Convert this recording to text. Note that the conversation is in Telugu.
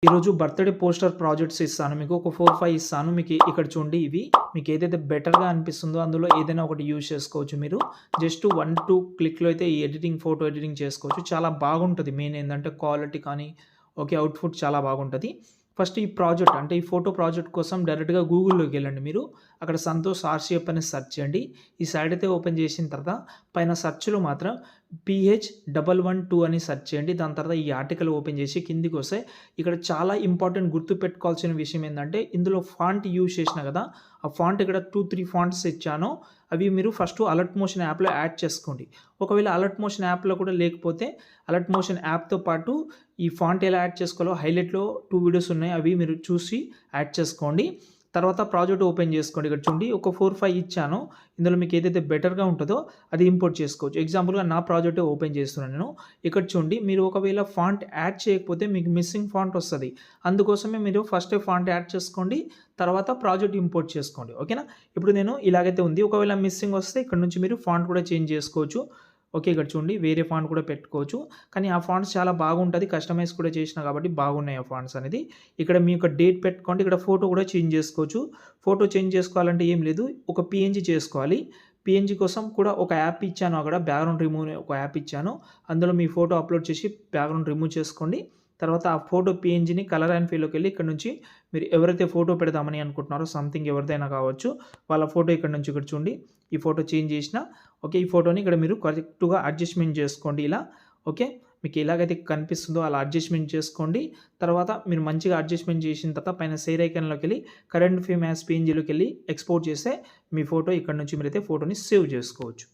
ఈరోజు బర్త్‌డే పోస్టర్ ప్రాజెక్ట్స్ ఇస్తాను మీకు. ఒక 4, 5 ఇస్తాను. మీకు ఇక్కడ చూడండి ఇవి. మీకు ఏదైతే బెటర్‌గా అనిపిస్తుందో అందులో ఏదైనా ఒకటి యూజ్ చేసుకోవచ్చు మీరు. జస్ట్ 1, 2 క్లిక్‌లో అయితే ఈ ఎడిటింగ్, ఫోటో ఎడిటింగ్ చేసుకోవచ్చు. చాలా బాగుంటది. మెయిన్ ఏందంటే క్వాలిటీ కానీ, ఓకే, అవుట్‌పుట్ చాలా బాగుంటది. ఫస్ట్ ఈ ప్రాజెక్ట్ అంటే ఈ ఫోటో ప్రాజెక్ట్ కోసం డైరెక్ట్‌గా గూగుల్‌లోకెళ్ళండి మీరు. అక్కడ సంతోష్ ఆర్‌సిఎఫ్ అని సెర్చ్ చేయండి. ఈ సైట్ అయితే ఓపెన్ చేసిన తర్వాత పైన సెర్చ్‌లో మాత్రం PH112 అని సెర్చ్ చేయండి. దాని తర్వాత ఈ ఆర్టికల్ ఓపెన్ చేసి కిందికొస్తే ఇక్కడ చాలా ఇంపార్టెంట్ గుర్తుపెట్టుకోవాల్సిన విషయం ఏందంటే ఇందులో ఫాంట్ యూజ్ చేసినా కదా! ఆ ఫాంట్ ఇక్కడ 2, 3 ఫాంట్స్ ఇచ్చాను. అవి మీరు ఫస్ట్ అలర్ట్ మోషన్ యాప్‌లో యాడ్ చేసుకోండి. ఒకవేళ అలర్ట్ మోషన్ యాప్‌లో కూడా లేకపోతే అలర్ట్ మోషన్ యాప్‌తో పాటు ఈ ఫాంట్ ఎలా యాడ్ చేసుకోవాలో హైలైట్‌లో 2 వీడియోస్ ఉన్నాయి. అవి మీరు చూసి యాడ్ చేసుకోండి. తర్వాత ప్రాజెక్ట్ ఓపెన్ చేసుకోండి. ఇక్కడ చూడండి ఒక 4, 5 ఇచ్చాను. ఇందులో మీకు ఏదైతే బెటర్‌గా ఉంటదో అది ఇంపోర్ట్ చేసుకోవచ్చు. ఎగ్జాంపుల్‌గా నా ప్రాజెక్టే ఓపెన్ చేస్తున్నాను నేను. ఇక్కడ చూడండి మీరు ఒకవేళ ఫాంట్ యాడ్ చేయకపోతే మీకు మిస్సింగ్ ఫాంట్ వస్తది. అందుకోసమే మీరు ఫస్టే ఫాంట్ యాడ్ చేసుకోండి. తర్వాత ప్రాజెక్ట్ ఇంపోర్ట్ చేసుకోండి. ఓకేనా? ఇప్పుడు నేను ఇలాగైతే ఉంది. ఒకవేళ మిస్సింగ్ వస్తే ఇక్కడ నుంచి మీరు ఫాంట్ కూడా చేంజ్ చేసుకోవచ్చు. ఓకే. ఇక్కడ చూడండి వేరే ఫాంట్ కూడా పెట్టుకోవచ్చు. కానీ ఆ ఫాంట్స్ చాలా బాగుంటది. కస్టమైజ్ కూడా చేసినా కాబట్టి బాగున్నాయి ఆ ఫాంట్స్ అనేది. ఇక్కడ మీ యొక్క డేట్ పెట్టుకోండి. ఇక్కడ ఫోటో కూడా చేంజ్ చేసుకోవచ్చు. ఫోటో చేంజ్ చేసుకోవాలంటే ఏం లేదు. ఒక పీఎన్‌జీ చేసుకోవాలి. పీఎన్‌జీ కోసం కూడా ఒక యాప్ ఇచ్చాను అక్కడ బ్యాక్‌గ్రౌండ్ రిమూవ్ అనే ఒక యాప్ ఇచ్చాను. అందులో మీ ఫోటో అప్‌లోడ్ చేసి బ్యాక్‌గ్రౌండ్ రిమూవ్ చేసుకోండి. తర్వాత ఆ ఫోటో పీఎన్‌జీని కలర్ అండ్ ఫిల్‌లోకెళ్ళి ఇక్కడ నుంచి మీరు ఎవరైతే ఫోటో పెడదామని అనుకుంటున్నారో సంథింగ్ ఎవరిదైనా కావచ్చు. వాళ్ళ ఫోటో ఇక్కడ నుంచి ఇక్కడ చూడండి. ఈ ఫోటో చేంజ్ చేసిన ఓకే. ఈ ఫోటోని ఇక్కడ మీరు కరెక్ట్‌గా అడ్జస్ట్‌మెంట్ చేసుకోండి ఇలా. ఓకే. మీకు ఎలాగైతే కనిపిస్తుందో అలా అడ్జస్ట్‌మెంట్ చేసుకోండి. తర్వాత మీరు మంచిగా అడ్జస్ట్‌మెంట్ చేసిన తర్వాత పైన షేర్ ఐకాన్‌లోకెళ్ళి కరెంట్ ఫ్రేమ్ యాస్ పీఎన్‌జీలోకెళ్ళి ఎక్స్‌పోర్ట్ చేస్తే మీ ఫోటో ఇక్కడ నుంచి మీరైతే ఫోటోని సేవ్ చేసుకోవచ్చు.